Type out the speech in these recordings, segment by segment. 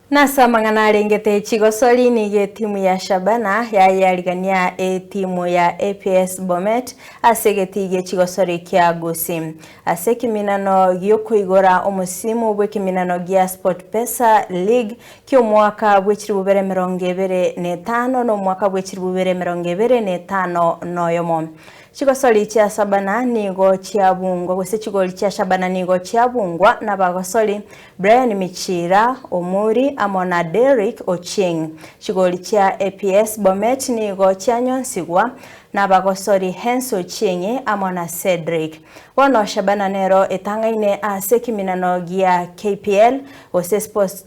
Nasa mang'ana rengete chigosori ni timu ya Shabana yayarigania timu ya APS Bomet asegetigie chigosori kia Gusii ase kiminano giokuigora omusimu bwe kiminano gia SportPesa League kyo mwaka bwechiri 2025 no mwaka bwechiri 2025 noyomo. Chigosori chia Shabana nigo chiabungwa gwese chigoli chia Shabana nigo chiabungwa na bagosori Brian Michira Omuri amona Derek Ochieng. Chigoli chia APS Bomet nigo chianyonsigwa na bagosori Hens Ochieng amona Cedric. Wano Shabana nero etangaine ase kiminano gia KPL ose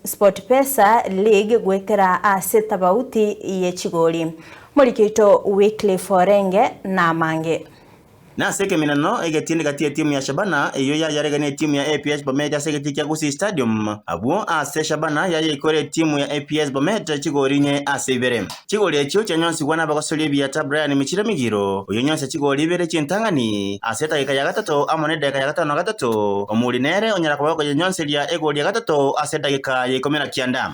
SportPesa League gwekera ase tabauti ye chigoli. Mulikito Wycliffe Orenge na Mange. Na seke minano egetinde kati timu ya Shabana iyo yaregane timu ya APS Bomet asegeti kya Gusii Stadium abo ase Shabana yayikore timu ya APS Bomet chigorinye ase ibere chigori ekyo cyanyonsigwa n'abagosori biyata Brian Michira Migiro uyo nyonse chigori ibere cyintangani ase dakika ya gatatu amone dakika ya gatano gatatu omulinere onyara kubako nyonse lya egori ya gatatu ase dakika ya 19.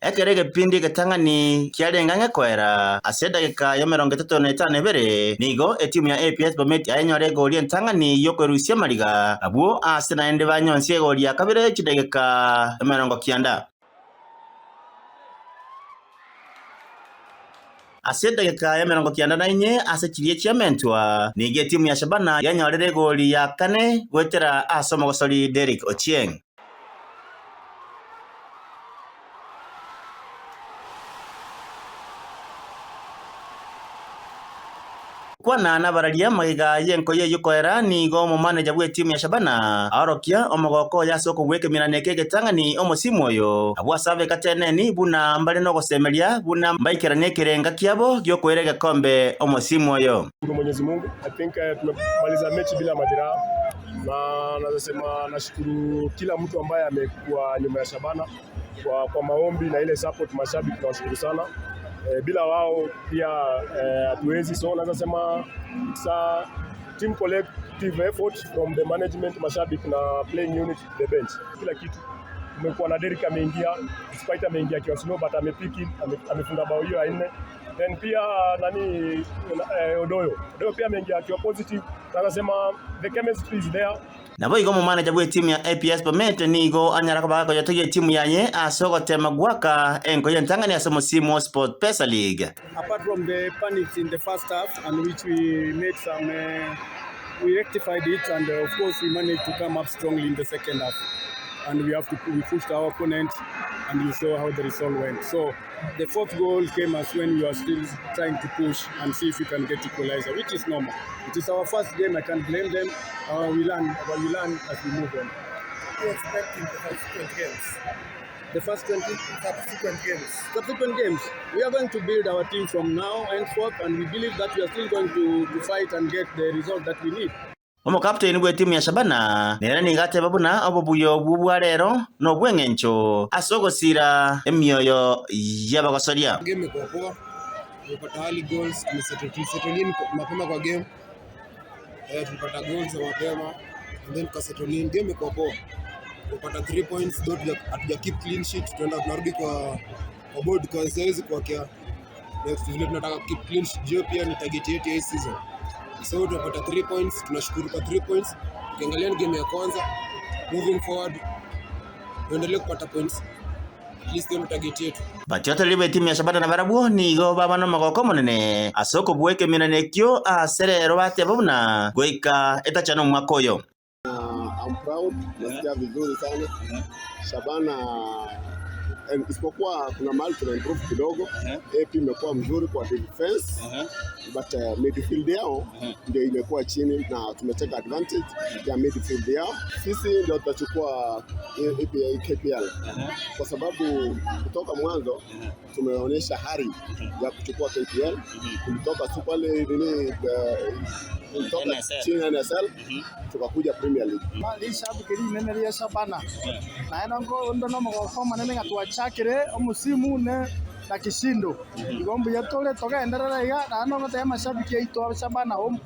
Ekerege pindi getangani kialengange kwera ase dakika ya 35 ebere nigo etimu ya APS Bomet ayanyore goli entangani yokwerusia mariga abo ase naende banyonsie goli ya kabere chidagika ya 90. Ase dakika ya 94 ase chirie chiamentwa nige timu ya Shabana yanyorere goli ya kane gwetera ase omogosori Derek Ochieng. Kwana na bararia magiga yenko ye yukoera nigo mu manager bwe timu ya Shabana arokia omogoko yasoko gweke miraneke getangani omusimu oyo abwasabe kateneni buna mbali no gosemeria buna mbaikirane kirenga kiabo gyokwerega kombe omusimu oyo. Mwenyezi Mungu, I think tumemaliza mechi bila majeraha na nasema nashukuru kila mtu ambaye amekuwa nyuma ya Shabana kwa maombi na ile support mashabiki, tunawashukuru sana. Bila wao pia hatuwezi, so naweza sema it's a team collective effort from the management, mashabiki na playing unit, the bench. Kila kitu umekuwa na Derek ameingia, despite ameingia kwa slow but amepiki, amefunga bao hiyo 4. Then pia Odoyo pia ameingia kwa positive. Naweza sema the chemistry is there. Nabo igo mu manager bwe timu ya APS Bomet nigo anyara kabaka ko yatoye timu yaye asogote magwaka enko yentangani ase musimu SportPesa League. Apart from the panics in the first half and which we made some we rectified it, and of course we managed to come up strongly in the second half, and we pushed our opponent, and you saw how the result went. So the fourth goal came as when we were still trying to push and see if we can get equalizer, which is normal. It is our first game, I can't blame them. We learn as we move on. What are you expecting the subsequent games? The first 20 subsequent games? Subsequent games. We are going to build our team from now and forth, and we believe that we are still going to fight and get the result that we need. Omo captain bwe timu ya Shabana nera ningate babuna obubuyo bubwarero no bwengencho asogosira emyoyo yabagosoria. Game iko poa. Tulipata early goals, tumesettle mapema kwa game. Tulipata goals mapema and then tukasettle in. Game iko poa. Tulipata 3 points, hatuja keep clean sheet. Tunarudi kwa board kwa size kwa kia. Next vile tunataka keep clean sheet, je pia ni target yetu ya season. So tunapata 3 points, tunashukuru kwa 3 points. Ukiangalia game ya kwanza, moving forward tuendelee kupata points. At least game target yetu. Bachote libe timu ya Shabana na barabu nigo babano magoko monene asoko bweke minanekyo aserero bate babuna goika etachano mwakoyo. I'm proud, nasikia vizuri sana. Shabana isipokuwa kuna mahali tuna improve kidogo. AP imekuwa mzuri kwa defense, but midfield yao ndio imekuwa chini na tumeteka advantage ya midfield yao. Sisi ndio tutachukua KPL kwa sababu kutoka mwanzo tumeonyesha hari ya kuchukua KPL. Tulitoka Super League, kutoka chini NSL tukakuja Premier League. Mali shabiki nene ya Shabana na enongo ndono moko manene ngatuachakire omusimu ne na kishindo igombo yatole toka enderera iga na no ngote mashabiki aito Shabana home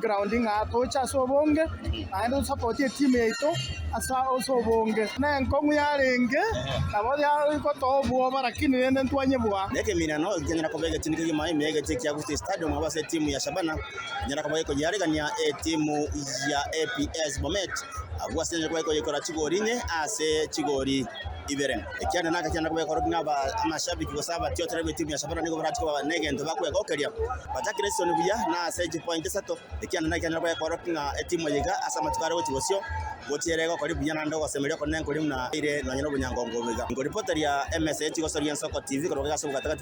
grounding atocha sobonge na endo support team yaito asa osobonge na nkongu yarenge na bodi ko tobo barakini nende ntwanye bwa neke minano igenya nakobega tinike mai mege tekya ku stadium abase timu ya Shabana nyana kobega ko yaregania timu ya APS Bomet abwase ko yikora chigorinye ase chigori ibere ekyana naka cyana kobega ko ngaba amashabiki gosaba tyo tere timu ya Shabana niko barati ko negendo bakwe ko keria batakire sonu buya na sage point sato ekyana naka cyana kobega ko nga timu yiga asa matukare wo tibosyo gotirego ko libuya na ndo gosemeria ko nenko limna ire no nyino bunyango ngobiga ngo reporter ya MSH go Sorian Soko TV ko ga so